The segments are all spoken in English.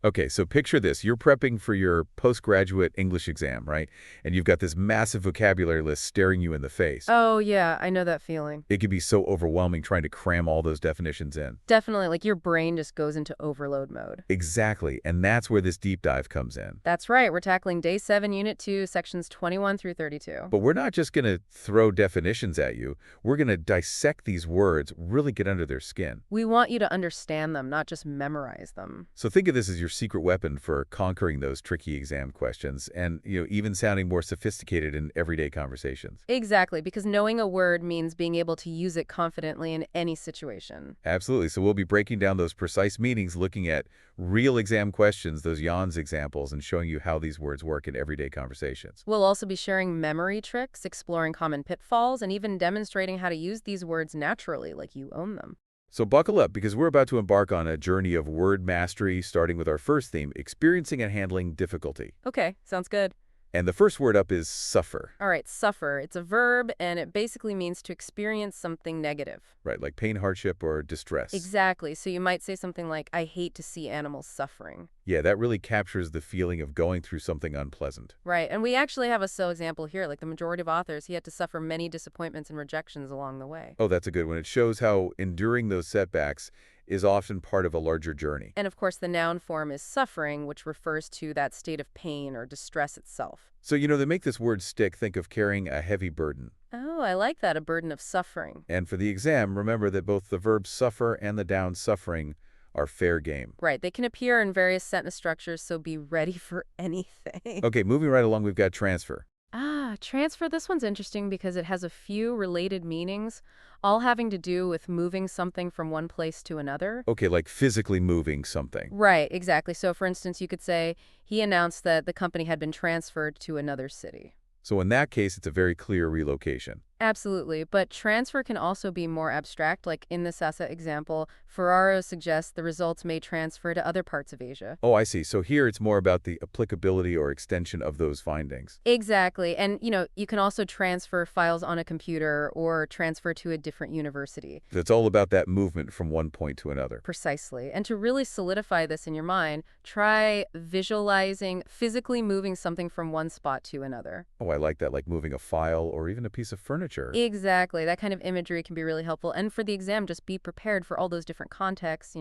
Okay, so picture this. You're prepping for your postgraduate English exam, right? And you've got this massive vocabulary list staring you in the face. Oh, yeah, I know that feeling. It can be so overwhelming trying to cram all those definitions in. Definitely, like your brain just goes into overload mode. Exactly, and that's where this deep dive comes in. That's right, we're tackling Day 7, Unit 2, Sections 21 through 32. But we're not just going to throw definitions at you. We're going to dissect these words, really get under their skin. We want you to understand them, not just memorize them. So think of this as your secret weapon for conquering those tricky exam questions and, even sounding more sophisticated in everyday conversations. Exactly, because knowing a word means being able to use it confidently in any situation. Absolutely. So we'll be breaking down those precise meanings, looking at real exam questions, those Jan's examples, and showing you how these words work in everyday conversations. We'll also be sharing memory tricks, exploring common pitfalls, and even demonstrating how to use these words naturally, like you own them. So buckle up, because we're about to embark on a journey of word mastery, starting with our first theme, experiencing and handling difficulty. Okay, sounds good. And the first word up is suffer. All right, suffer. It's a verb, and it basically means to experience something negative. Right, like pain, hardship, or distress. Exactly. So you might say something like, I hate to see animals suffering. Yeah, that really captures the feeling of going through something unpleasant. Right, and we actually have a example here. Like the majority of authors, he had to suffer many disappointments and rejections along the way. Oh, that's a good one. It shows how enduring those setbacks is often part of a larger journey. And of course, the noun form is suffering, which refers to that state of pain or distress itself. So, to make this word stick, think of carrying a heavy burden. Oh, I like that, a burden of suffering. And for the exam, remember that both the verb suffer and the noun suffering are fair game. Right, they can appear in various sentence structures, so be ready for anything. Okay, moving right along, we've got transfer. Transfer, this one's interesting because it has a few related meanings, all having to do with moving something from one place to another. Okay, like physically moving something. Right, exactly. So, for instance, you could say, he announced that the company had been transferred to another city. So in that case, it's a very clear relocation. Absolutely, but transfer can also be more abstract, like in the Sasa example, Ferraro suggests the results may transfer to other parts of Asia. Oh, I see. So here it's more about the applicability or extension of those findings. Exactly, and you can also transfer files on a computer or transfer to a different university. It's all about that movement from one point to another. Precisely, and to really solidify this in your mind, try visualizing physically moving something from one spot to another. Oh, I like that, like moving a file or even a piece of furniture. Exactly. That kind of imagery can be really helpful. And for the exam, just be prepared for all those different contexts,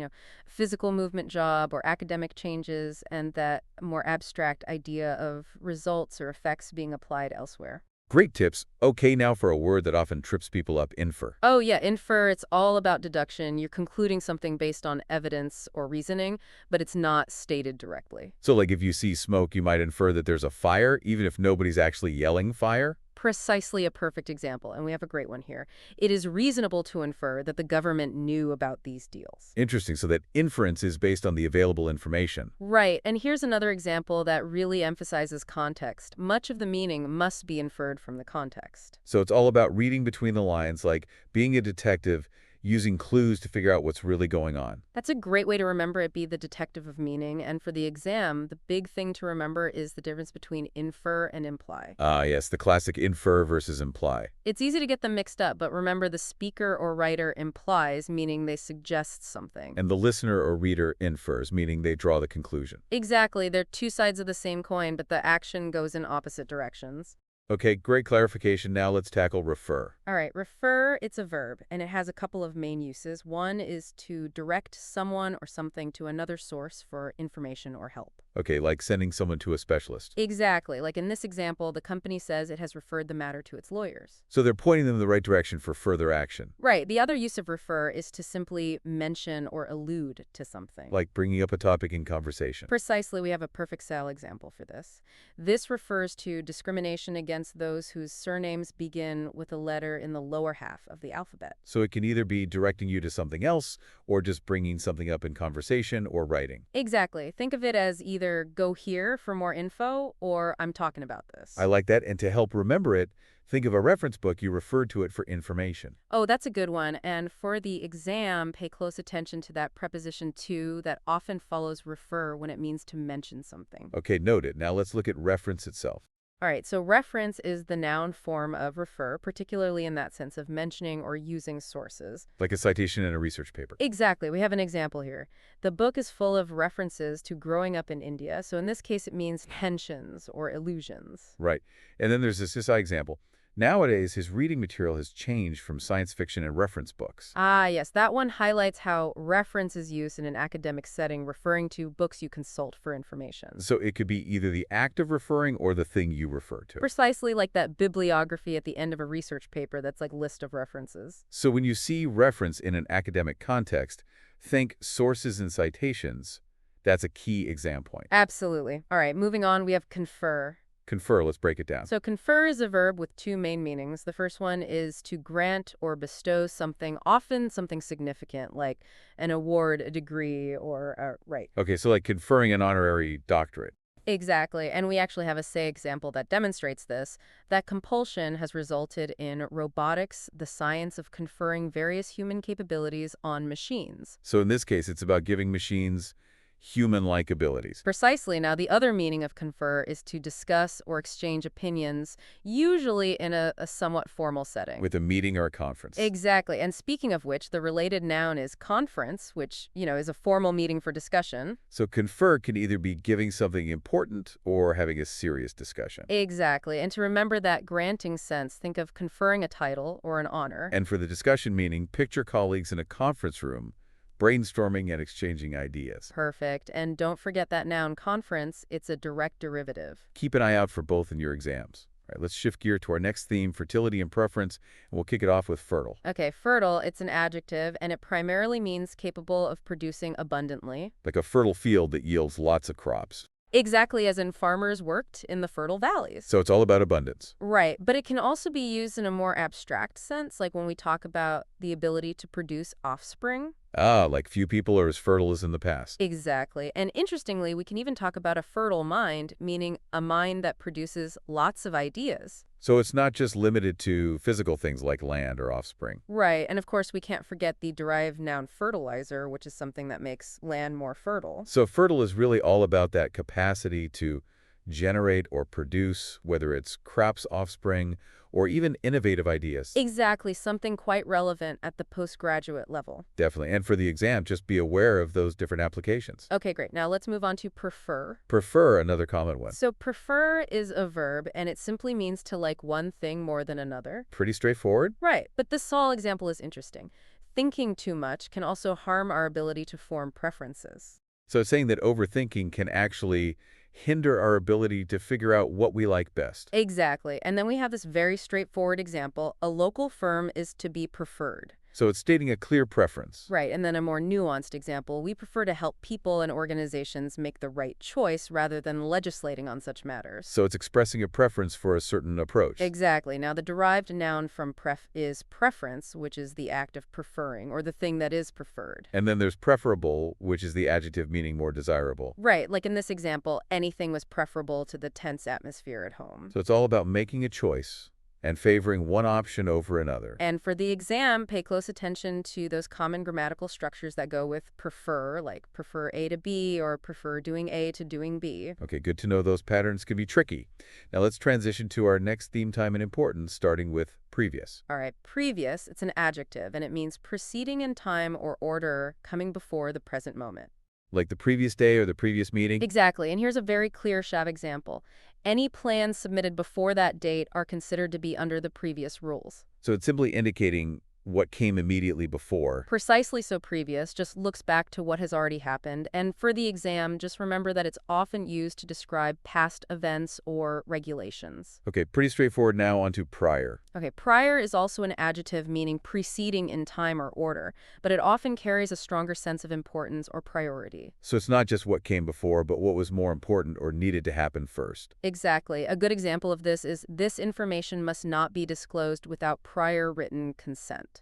physical movement job or academic changes, and that more abstract idea of results or effects being applied elsewhere. Great tips. Okay, now for a word that often trips people up, infer. Oh, yeah, infer, it's all about deduction. You're concluding something based on evidence or reasoning, but it's not stated directly. So like if you see smoke, you might infer that there's a fire, even if nobody's actually yelling fire? Precisely a perfect example, and we have a great one here. It is reasonable to infer that the government knew about these deals. Interesting, so that inference is based on the available information. Right, and here's another example that really emphasizes context. Much of the meaning must be inferred from the context. So it's all about reading between the lines, like being a detective, using clues to figure out what's really going on. That's a great way to remember it, be the detective of meaning. And for the exam, the big thing to remember is the difference between infer and imply. Yes, the classic infer versus imply. It's easy to get them mixed up, but remember the speaker or writer implies, meaning they suggest something. And the listener or reader infers, meaning they draw the conclusion. Exactly. They're two sides of the same coin, but the action goes in opposite directions. Okay, great clarification. Now let's tackle refer. All right, refer, it's a verb, and it has a couple of main uses. One is to direct someone or something to another source for information or help. Okay, like sending someone to a specialist. Exactly. Like in this example, the company says it has referred the matter to its lawyers. So they're pointing them in the right direction for further action. Right. The other use of refer is to simply mention or allude to something. Like bringing up a topic in conversation. Precisely. We have a perfect style example for this. This refers to discrimination against those whose surnames begin with a letter in the lower half of the alphabet. So it can either be directing you to something else or just bringing something up in conversation or writing. Exactly. Think of it as either go here for more info or I'm talking about this. I like that. And to help remember it, think of a reference book you referred to it for information. Oh, that's a good one. And for the exam, pay close attention to that preposition to that often follows refer when it means to mention something. Okay, noted. Now let's look at reference itself. All right, so reference is the noun form of refer, particularly in that sense of mentioning or using sources. Like a citation in a research paper. Exactly. We have an example here. The book is full of references to growing up in India, so in this case it means tensions or illusions. Right. And then there's this SI example. Nowadays, his reading material has changed from science fiction and reference books. Ah, yes, that one highlights how reference is used in an academic setting, referring to books you consult for information. So it could be either the act of referring or the thing you refer to. Precisely like that bibliography at the end of a research paper that's like list of references. So when you see reference in an academic context, think sources and citations. That's a key exam point. Absolutely. All right, moving on, we have confer. Confer, let's break it down. So confer is a verb with two main meanings. The first one is to grant or bestow something, often something significant, like an award, a degree, or right. Okay, so like conferring an honorary doctorate. Exactly. And we actually have a say example that demonstrates this. That compulsion has resulted in robotics, the science of conferring various human capabilities on machines. So in this case, it's about giving machines human-like abilities. Precisely. Now, the other meaning of confer is to discuss or exchange opinions, usually in a somewhat formal setting. With a meeting or a conference. Exactly. And speaking of which, the related noun is conference, which, is a formal meeting for discussion. So confer can either be giving something important or having a serious discussion. Exactly. And to remember that granting sense, think of conferring a title or an honor. And for the discussion meaning, picture colleagues in a conference room brainstorming and exchanging ideas. Perfect. And don't forget that noun conference, it's a direct derivative. Keep an eye out for both in your exams. All right, let's shift gear to our next theme, fertility and preference, and we'll kick it off with fertile. Okay, fertile, it's an adjective, and it primarily means capable of producing abundantly. Like a fertile field that yields lots of crops. Exactly as in farmers worked in the fertile valleys. So it's all about abundance. Right, but it can also be used in a more abstract sense, like when we talk about the ability to produce offspring. Ah, like few people are as fertile as in the past. Exactly. And interestingly, we can even talk about a fertile mind, meaning a mind that produces lots of ideas. So it's not just limited to physical things like land or offspring. Right, and of course we can't forget the derived noun fertilizer, which is something that makes land more fertile. So fertile is really all about that capacity to generate or produce, whether it's crops, offspring, or even innovative ideas. Exactly, something quite relevant at the postgraduate level. Definitely. And for the exam, just be aware of those different applications. Okay, great. Now let's move on to prefer. Prefer, another common one. So prefer is a verb, and it simply means to like one thing more than another. Pretty straightforward. Right, but this Saul example is interesting. Thinking too much can also harm our ability to form preferences. So it's saying that overthinking can actually hinder our ability to figure out what we like best. Exactly. And then we have this very straightforward example. A local firm is to be preferred. So it's stating a clear preference. Right. And then a more nuanced example. We prefer to help people and organizations make the right choice rather than legislating on such matters. So it's expressing a preference for a certain approach. Exactly. Now, the derived noun from is preference, which is the act of preferring, or the thing that is preferred. And then there's preferable, which is the adjective meaning more desirable. Right. Like in this example, anything was preferable to the tense atmosphere at home. So it's all about making a choice and favoring one option over another. And for the exam, pay close attention to those common grammatical structures that go with prefer, like prefer A to B or prefer doing A to doing B. Okay, good to know those patterns can be tricky. Now let's transition to our next theme, time and importance, starting with previous. All right, previous, it's an adjective, and it means preceding in time or order, coming before the present moment. Like the previous day or the previous meeting? Exactly, and here's a very clear Shav example. Any plans submitted before that date are considered to be under the previous rules. So it's simply indicating what came immediately before. Precisely, so previous just looks back to what has already happened. And for the exam, just remember that it's often used to describe past events or regulations. Okay, pretty straightforward. Now onto prior. Okay, prior is also an adjective meaning preceding in time or order, but it often carries a stronger sense of importance or priority. So it's not just what came before, but what was more important or needed to happen first. Exactly. A good example of this is this information must not be disclosed without prior written consent.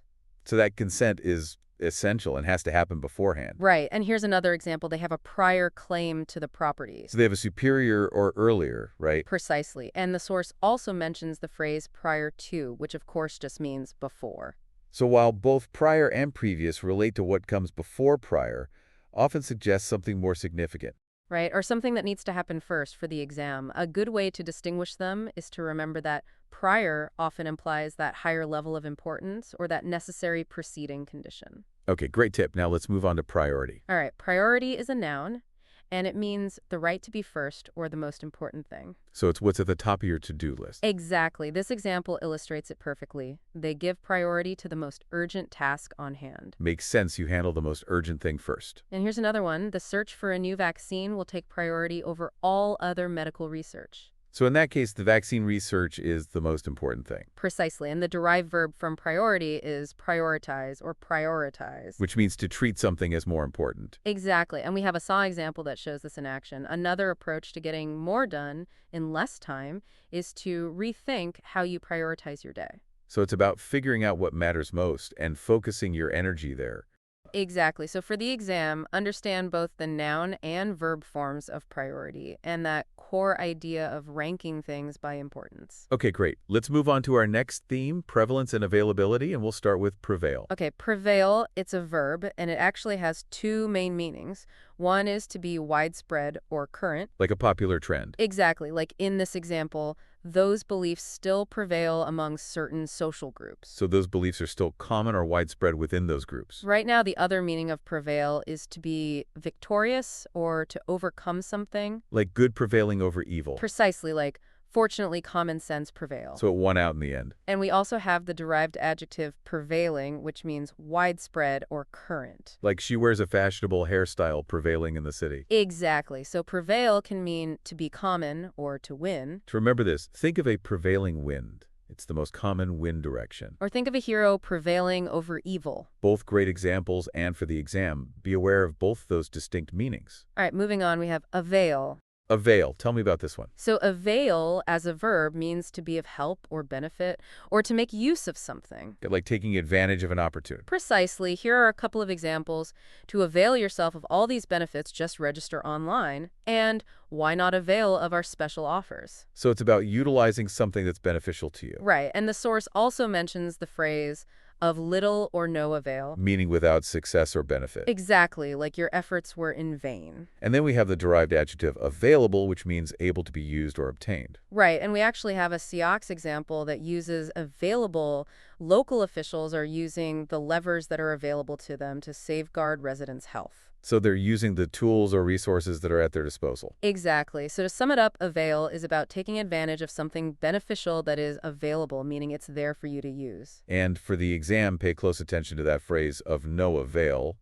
So that consent is essential and has to happen beforehand. Right. And here's another example. They have a prior claim to the property. So they have a superior or earlier, right? Precisely. And the source also mentions the phrase prior to, which of course just means before. So while both prior and previous relate to what comes before prior, often suggests something more significant. right? Or something that needs to happen first for the exam. A good way to distinguish them is to remember that prior often implies that higher level of importance or that necessary preceding condition. Okay, great tip. Now let's move on to priority. All right, priority is a noun, and it means the right to be first or the most important thing. So it's what's at the top of your to-do list. Exactly. This example illustrates it perfectly. They give priority to the most urgent task on hand. Makes sense you handle the most urgent thing first. And here's another one. The search for a new vaccine will take priority over all other medical research. So in that case, the vaccine research is the most important thing. Precisely. And the derived verb from priority is prioritize or prioritize. Which means to treat something as more important. Exactly. And we have a saw example that shows this in action. Another approach to getting more done in less time is to rethink how you prioritize your day. So it's about figuring out what matters most and focusing your energy there. Exactly. So for the exam, understand both the noun and verb forms of priority and that core idea of ranking things by importance. Okay, great. Let's move on to our next theme, prevalence and availability, and we'll start with prevail. Okay, prevail, it's a verb, and it actually has two main meanings. One is to be widespread or current. Like a popular trend. Exactly. Like in this example, those beliefs still prevail among certain social groups. So those beliefs are still common or widespread within those groups. Right now, the other meaning of prevail is to be victorious or to overcome something. Like good prevailing over evil. Precisely, like fortunately common sense prevails. So it won out in the end. And we also have the derived adjective prevailing, which means widespread or current. Like she wears a fashionable hairstyle prevailing in the city. Exactly. So prevail can mean to be common or to win. To remember this, think of a prevailing wind. It's the most common wind direction. Or think of a hero prevailing over evil. Both great examples, and for the exam, be aware of both those distinct meanings. All right, moving on, we have avail. Avail. Tell me about this one. So avail as a verb means to be of help or benefit or to make use of something. Like taking advantage of an opportunity. Precisely. Here are a couple of examples. To avail yourself of all these benefits, just register online. And why not avail of our special offers? So it's about utilizing something that's beneficial to you. Right. And the source also mentions the phrase of little or no avail. Meaning without success or benefit. Exactly, like your efforts were in vain. And then we have the derived adjective available, which means able to be used or obtained. Right, and we actually have a Sioux example that uses available. Local officials are using the levers that are available to them to safeguard residents' health. So they're using the tools or resources that are at their disposal. Exactly. So to sum it up, avail is about taking advantage of something beneficial that is available, meaning it's there for you to use. And for the exam, pay close attention to that phrase of no avail.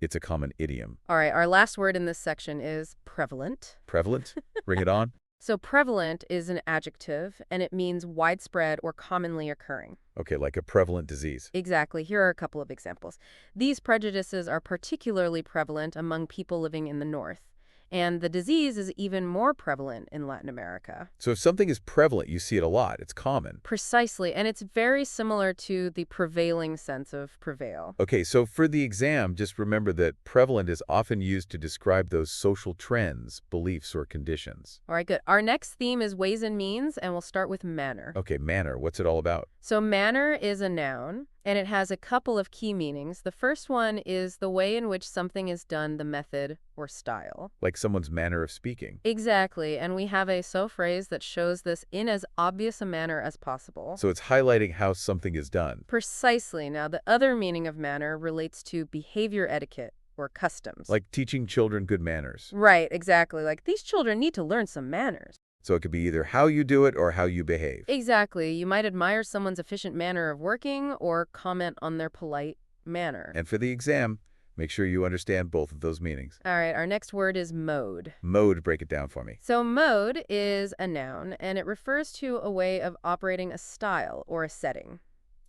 It's a common idiom. All right, our last word in this section is prevalent. Prevalent? Bring it on. So prevalent is an adjective, and it means widespread or commonly occurring. Okay, like a prevalent disease. Exactly. Here are a couple of examples. These prejudices are particularly prevalent among people living in the North. And the disease is even more prevalent in Latin America. So if something is prevalent, you see it a lot. It's common. Precisely. And it's very similar to the prevailing sense of prevail. Okay, so for the exam, just remember that prevalent is often used to describe those social trends, beliefs, or conditions. All right, good. Our next theme is ways and means, and we'll start with manner. Okay, manner. What's it all about? So manner is a noun, and it has a couple of key meanings. The first one is the way in which something is done, the method or style. Like someone's manner of speaking. Exactly, and we have a so phrase that shows this in as obvious a manner as possible. So it's highlighting how something is done. Precisely. Now, the other meaning of manner relates to behavior etiquette or customs. Like teaching children good manners. Right, exactly. Like these children need to learn some manners. So it could be either how you do it or how you behave. Exactly. You might admire someone's efficient manner of working or comment on their polite manner. And for the exam, make sure you understand both of those meanings. All right, our next word is mode. Mode, break it down for me. So mode is a noun, and it refers to a way of operating a style or a setting.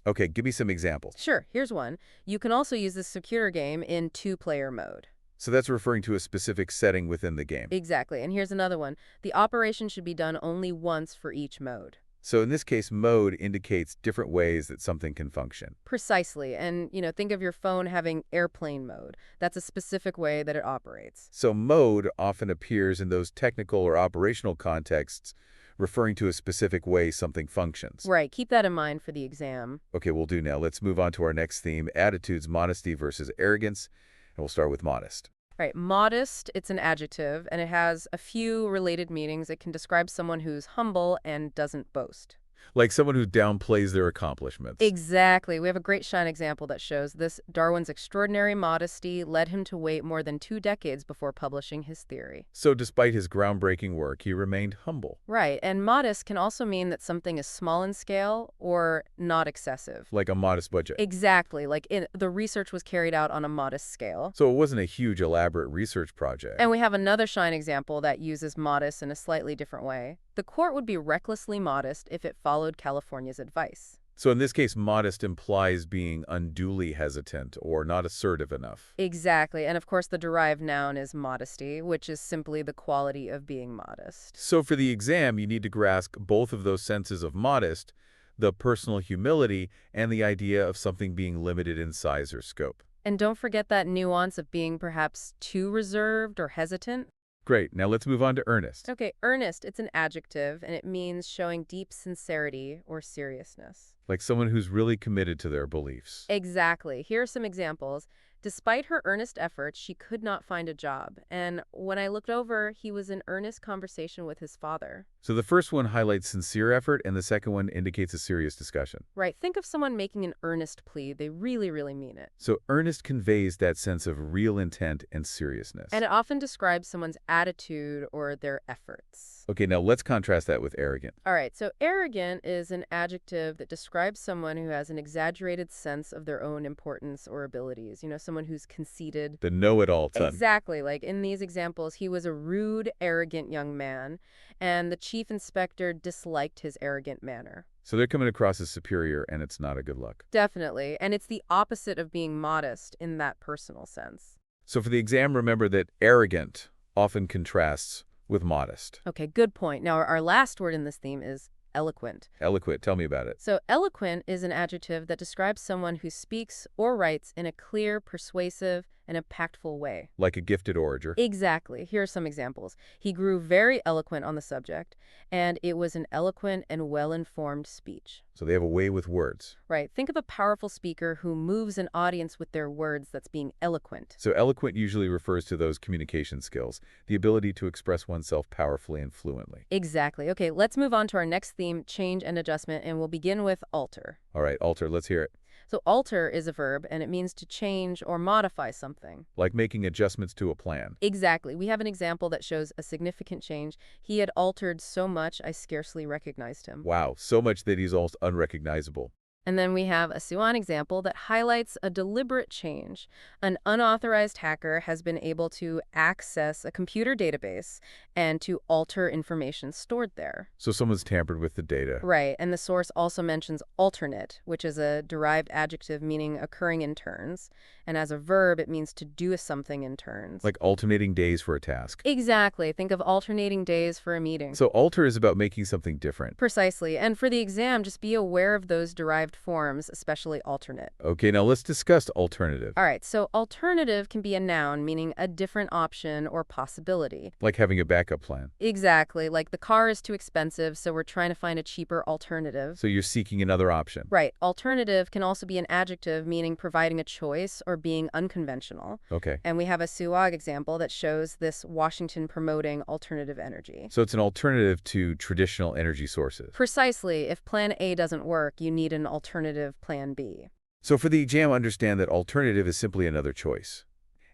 Okay, give me some examples. Sure, here's one. You can also use this computer game in two-player mode. So that's referring to a specific setting within the game. Exactly, and here's another one. The operation should be done only once for each mode. So in this case, mode indicates different ways that something can function. Precisely, and think of your phone having airplane mode. That's a specific way that it operates. So mode often appears in those technical or operational contexts, referring to a specific way something functions. Right, keep that in mind for the exam. Okay, we'll do now. Let's move on to our next theme, attitudes, modesty versus arrogance. And we'll start with modest. Right, modest, it's an adjective, and it has a few related meanings. It can describe someone who's humble and doesn't boast. Like someone who downplays their accomplishments. Exactly. We have a great shine example that shows this. Darwin's extraordinary modesty led him to wait more than 2 decades before publishing his theory. So despite his groundbreaking work, he remained humble. Right, and modest can also mean that something is small in scale or not excessive. Like a modest budget. Exactly, like the research was carried out on a modest scale. So it wasn't a huge, elaborate research project. And we have another shine example that uses modest in a slightly different way. The court would be recklessly modest if it followed California's advice. So in this case, modest implies being unduly hesitant or not assertive enough. Exactly, and of course the derived noun is modesty, which is simply the quality of being modest. So for the exam, you need to grasp both of those senses of modest, the personal humility, and the idea of something being limited in size or scope. And don't forget that nuance of being perhaps too reserved or hesitant. Great. Now let's move on to earnest. Okay, earnest, it's an adjective, and it means showing deep sincerity or seriousness. Like someone who's really committed to their beliefs. Exactly. Here are some examples. Despite her earnest efforts, she could not find a job. And when I looked over, he was in earnest conversation with his father. So the first one highlights sincere effort, and the second one indicates a serious discussion. Right. Think of someone making an earnest plea. They really, really mean it. So earnest conveys that sense of real intent and seriousness. And it often describes someone's attitude or their efforts. Okay, now let's contrast that with arrogant. All right, so arrogant is an adjective that describes someone who has an exaggerated sense of their own importance or abilities. Someone who's conceited. The know-it-all ton. Exactly. Like in these examples, he was a rude, arrogant young man, and the chief inspector disliked his arrogant manner. So they're coming across as superior, and it's not a good look. Definitely. And it's the opposite of being modest in that personal sense. So for the exam, remember that arrogant often contrasts with modest. Okay, good point. Now, our last word in this theme is eloquent. Eloquent, tell me about it. So eloquent is an adjective that describes someone who speaks or writes in a clear, persuasive, and impactful way. Like a gifted orator. Exactly. Here are some examples. He grew very eloquent on the subject, and it was an eloquent and well-informed speech. So they have a way with words. Right. Think of a powerful speaker who moves an audience with their words that's being eloquent. So eloquent usually refers to those communication skills, the ability to express oneself powerfully and fluently. Exactly. Okay, let's move on to our next theme, change and adjustment, and we'll begin with alter. All right, alter, let's hear it. So alter is a verb, and it means to change or modify something. Like making adjustments to a plan. Exactly. We have an example that shows a significant change. He had altered so much I scarcely recognized him. Wow, so much that he's almost unrecognizable. And then we have a Siwan example that highlights a deliberate change. An unauthorized hacker has been able to access a computer database and to alter information stored there. So someone's tampered with the data. Right, and the source also mentions alternate, which is a derived adjective meaning occurring in turns. And as a verb, it means to do something in turns. Like alternating days for a task. Exactly. Think of alternating days for a meeting. So alter is about making something different. Precisely. And for the exam, just be aware of those derived forms, especially alternate. Okay, now let's discuss alternative. All right, so alternative can be a noun meaning a different option or possibility. Like having a backup plan. Exactly, like the car is too expensive, so we're trying to find a cheaper alternative. So you're seeking another option. Right, alternative can also be an adjective meaning providing a choice or being unconventional. Okay. And we have a Suwag example that shows this Washington promoting alternative energy. So it's an alternative to traditional energy sources. Precisely, if plan A doesn't work, you need an alternative plan B. So for the exam, understand that alternative is simply another choice.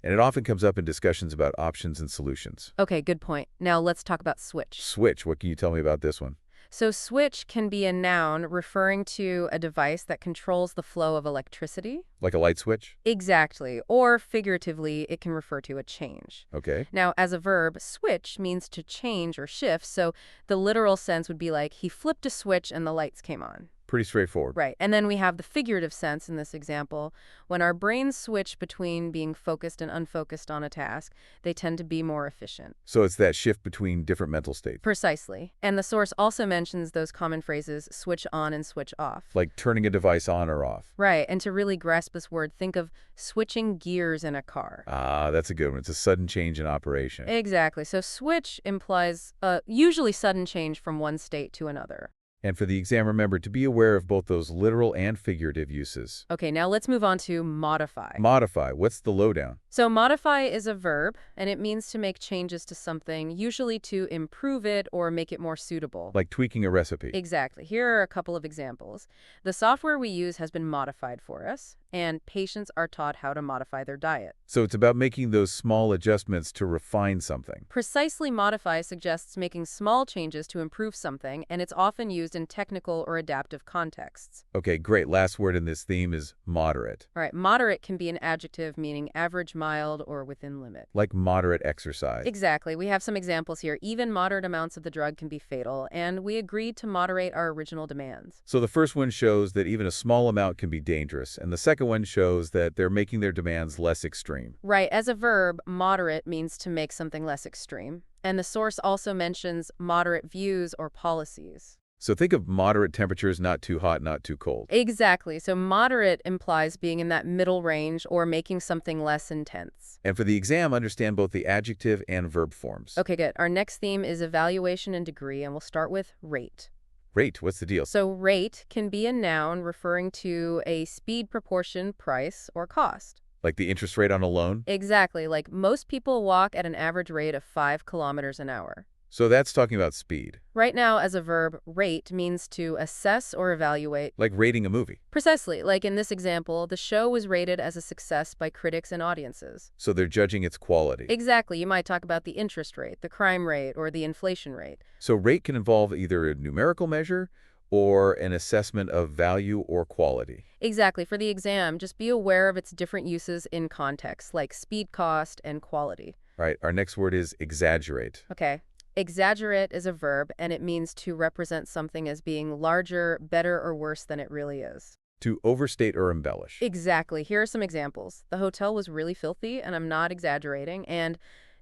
And it often comes up in discussions about options and solutions. Okay, good point. Now let's talk about switch. Switch, what can you tell me about this one? So switch can be a noun referring to a device that controls the flow of electricity. Like a light switch? Exactly. Or figuratively, it can refer to a change. Okay. Now, as a verb, switch means to change or shift, so the literal sense would be like he flipped a switch and the lights came on. Pretty straightforward. Right. And then we have the figurative sense in this example. When our brains switch between being focused and unfocused on a task, they tend to be more efficient. So it's that shift between different mental states. Precisely. And the source also mentions those common phrases, switch on and switch off. Like turning a device on or off. Right. And to really grasp this word, think of switching gears in a car. Ah, that's a good one. It's a sudden change in operation. Exactly. So switch implies usually sudden change from one state to another. And for the exam, remember to be aware of both those literal and figurative uses. Okay, now let's move on to modify. Modify, what's the lowdown? So modify is a verb, and it means to make changes to something, usually to improve it or make it more suitable. Like tweaking a recipe. Exactly. Here are a couple of examples. The software we use has been modified for us, and patients are taught how to modify their diet. So it's about making those small adjustments to refine something. Precisely modify suggests making small changes to improve something, and it's often used in technical or adaptive contexts. Okay, great. Last word in this theme is moderate. All right, moderate can be an adjective meaning average, mild, or within limit. Like moderate exercise. Exactly. We have some examples here. Even moderate amounts of the drug can be fatal, and we agreed to moderate our original demands. So the first one shows that even a small amount can be dangerous, and the second one shows that they're making their demands less extreme. Right. As a verb, moderate means to make something less extreme. And the source also mentions moderate views or policies. So think of moderate temperatures, not too hot, not too cold. Exactly. So moderate implies being in that middle range or making something less intense. And for the exam, understand both the adjective and verb forms. Okay, good. Our next theme is evaluation and degree, and we'll start with rate. Rate, what's the deal? So rate can be a noun referring to a speed, proportion, price, or cost. Like the interest rate on a loan? Exactly. Like most people walk at an average rate of 5 kilometers an hour. So that's talking about speed. Right now, as a verb, rate means to assess or evaluate. Like rating a movie. Precisely. Like in this example, the show was rated as a success by critics and audiences. So they're judging its quality. Exactly. You might talk about the interest rate, the crime rate, or the inflation rate. So rate can involve either a numerical measure or an assessment of value or quality. Exactly. For the exam, just be aware of its different uses in context, like speed, cost, and quality. All right, our next word is exaggerate. Okay. Exaggerate is a verb, and it means to represent something as being larger, better, or worse than it really is. To overstate or embellish. Exactly. Here are some examples. The hotel was really filthy, and I'm not exaggerating, and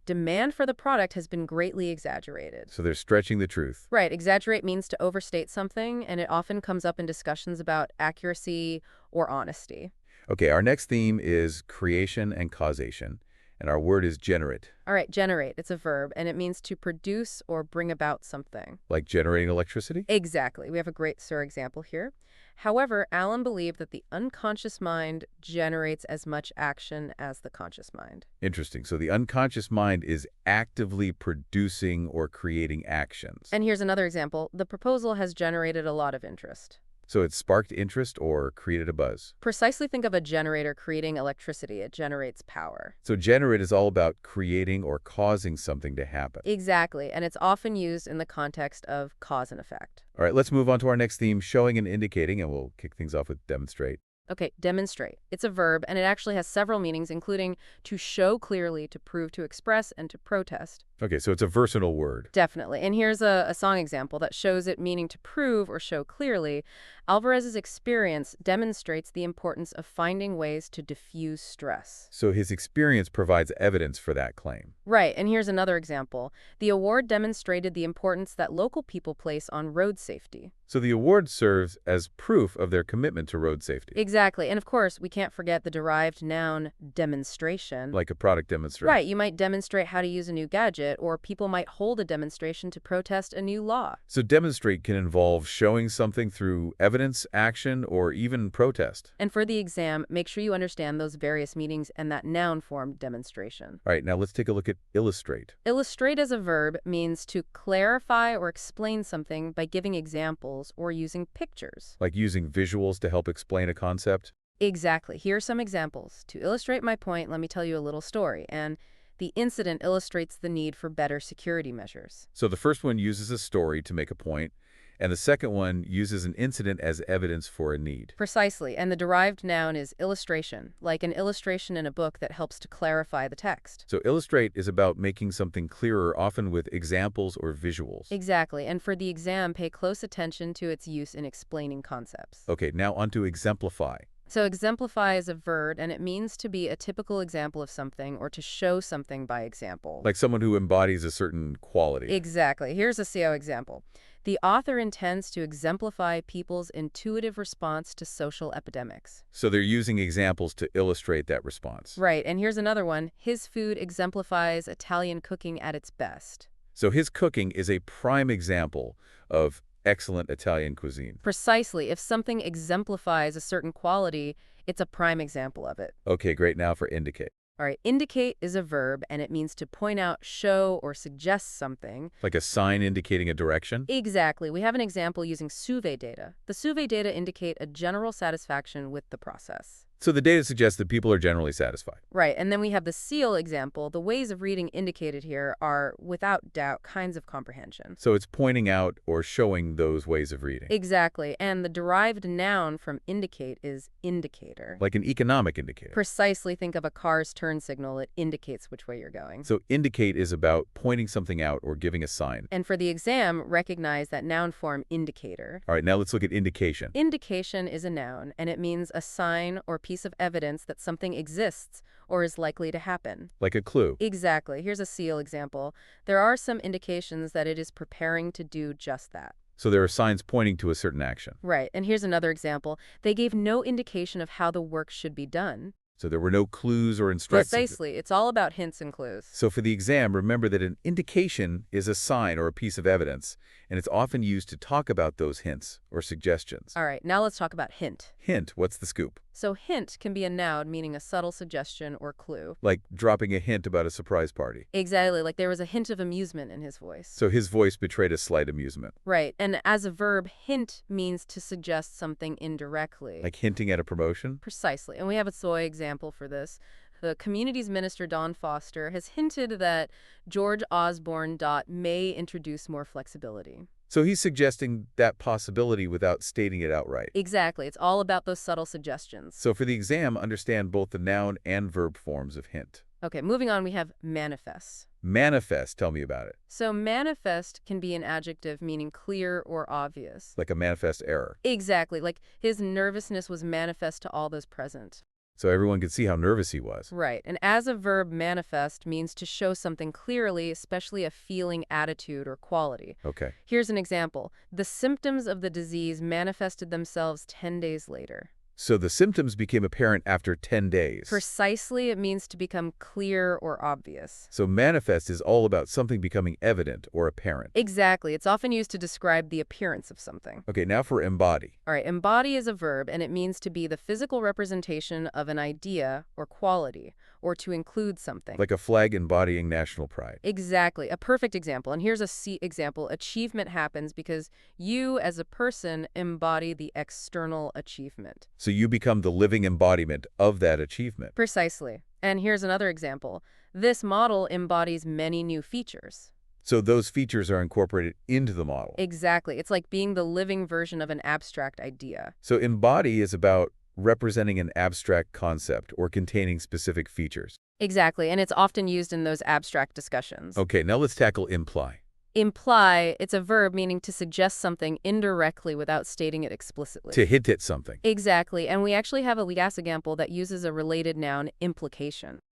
demand for the product has been greatly exaggerated. So they're stretching the truth. Right. Exaggerate means to overstate something, and it often comes up in discussions about accuracy or honesty. Okay, our next theme is creation and causation, and our word is generate. All right, generate. It's a verb, and it means to produce or bring about something. Like generating electricity? Exactly. We have a great SIR example here. However, Allen believed that the unconscious mind generates as much action as the conscious mind. Interesting. So the unconscious mind is actively producing or creating actions. And here's another example. The proposal has generated a lot of interest. So it sparked interest or created a buzz. Precisely think of a generator creating electricity. It generates power. So generate is all about creating or causing something to happen. Exactly, and it's often used in the context of cause and effect. All right, let's move on to our next theme, showing and indicating, and we'll kick things off with demonstrate. Okay, demonstrate. It's a verb, and it actually has several meanings, including to show clearly, to prove, to express, and to protest. Okay, so it's a versatile word. Definitely. And here's a song example that shows it meaning to prove or show clearly. Alvarez's experience demonstrates the importance of finding ways to diffuse stress. So his experience provides evidence for that claim. Right, and here's another example. The award demonstrated the importance that local people place on road safety. So the award serves as proof of their commitment to road safety. Exactly. And of course, we can't forget the derived noun demonstration. Like a product demonstration. Right, you might demonstrate how to use a new gadget, or people might hold a demonstration to protest a new law. So demonstrate can involve showing something through evidence, action, or even protest. And for the exam, make sure you understand those various meanings and that noun form demonstration. All right, now let's take a look at illustrate. Illustrate as a verb means to clarify or explain something by giving examples or using pictures. Like using visuals to help explain a concept? Exactly. Here are some examples. To illustrate my point, let me tell you a little story. And the incident illustrates the need for better security measures. So the first one uses a story to make a point, and the second one uses an incident as evidence for a need. Precisely. And the derived noun is illustration, like an illustration in a book that helps to clarify the text. So illustrate is about making something clearer, often with examples or visuals. Exactly. And for the exam, pay close attention to its use in explaining concepts. Okay, now on to exemplify. So exemplify is a verb, and it means to be a typical example of something or to show something by example. Like someone who embodies a certain quality. Exactly. Here's a CO example. The author intends to exemplify people's intuitive response to social epidemics. So they're using examples to illustrate that response. Right, and here's another one. His food exemplifies Italian cooking at its best. So his cooking is a prime example of excellent Italian cuisine. Precisely. If something exemplifies a certain quality, it's a prime example of it. Okay, great. Now for indicate. All right, indicate is a verb, and it means to point out, show, or suggest something. Like a sign indicating a direction? Exactly. We have an example using survey data. The survey data indicate a general satisfaction with the process. So the data suggests that people are generally satisfied. Right, and then we have the seal example. The ways of reading indicated here are, without doubt, kinds of comprehension. So it's pointing out or showing those ways of reading. Exactly, and the derived noun from indicate is indicator. Like an economic indicator. Precisely, think of a car's turn signal. It indicates which way you're going. So indicate is about pointing something out or giving a sign. And for the exam, recognize that noun form indicator. All right, now let's look at indication. Indication is a noun, and it means a sign or piece of evidence that something exists or is likely to happen. Like a clue. Exactly. Here's a seal example. There are some indications that it is preparing to do just that. So there are signs pointing to a certain action. Right. And here's another example. They gave no indication of how the work should be done. So there were no clues or instructions. Precisely. It's all about hints and clues. So for the exam, remember that an indication is a sign or a piece of evidence, and it's often used to talk about those hints or suggestions. All right, now let's talk about hint. Hint, what's the scoop? So hint can be a noun meaning a subtle suggestion or clue. Like dropping a hint about a surprise party. Exactly, like there was a hint of amusement in his voice. So his voice betrayed a slight amusement. Right, and as a verb, hint means to suggest something indirectly. Like hinting at a promotion? Precisely, and we have a soy example for this. The communities minister, Don Foster, has hinted that George Osborne may introduce more flexibility. So he's suggesting that possibility without stating it outright. Exactly. It's all about those subtle suggestions. So for the exam, understand both the noun and verb forms of hint. Okay, moving on, we have manifest. Manifest, tell me about it. So manifest can be an adjective meaning clear or obvious. Like a manifest error. Exactly. Like his nervousness was manifest to all those present. So everyone could see how nervous he was. Right. And as a verb, manifest means to show something clearly, especially a feeling, attitude, or quality. Okay. Here's an example. The symptoms of the disease manifested themselves 10 days later. So the symptoms became apparent after 10 days. Precisely, it means to become clear or obvious. So manifest is all about something becoming evident or apparent. Exactly. It's often used to describe the appearance of something. Okay, now for embody. All right, embody is a verb, and it means to be the physical representation of an idea or quality, or to include something. Like a flag embodying national pride. Exactly. A perfect example. And here's a C example. Achievement happens because you, as a person, embody the external achievement. So you become the living embodiment of that achievement. Precisely. And here's another example. This model embodies many new features. So those features are incorporated into the model. Exactly. It's like being the living version of an abstract idea. So embody is about representing an abstract concept or containing specific features. Exactly. And it's often used in those abstract discussions. Okay, now let's tackle imply. Imply, it's a verb meaning to suggest something indirectly without stating it explicitly. To hint at something. Exactly. And we actually have a gas example that uses a related noun, implication.